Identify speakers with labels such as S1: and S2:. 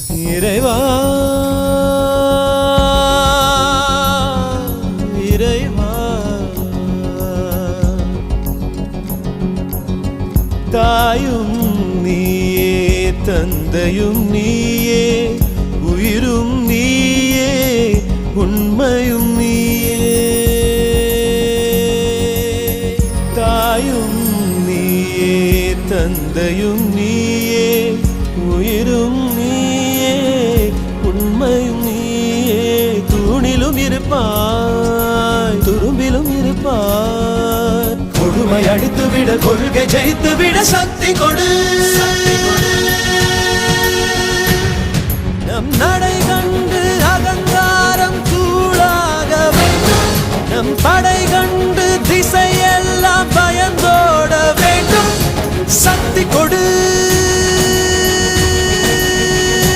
S1: இறைவா இறைவா தாயும் நீயே தந்தையும் நீயே உயிரும் நீயே உண்மையும் நீயே தாயும் நீயே தந்தையும் நீயே உயிரும் நீயே உண்மையும் நீயே தூணிலும் இருப்பாய் துரும்பிலும் இருப்பாய் கொடுமை அடித்துவிட கொள்கை ஜெயித்துவிட சக்தி கொடு நம் நட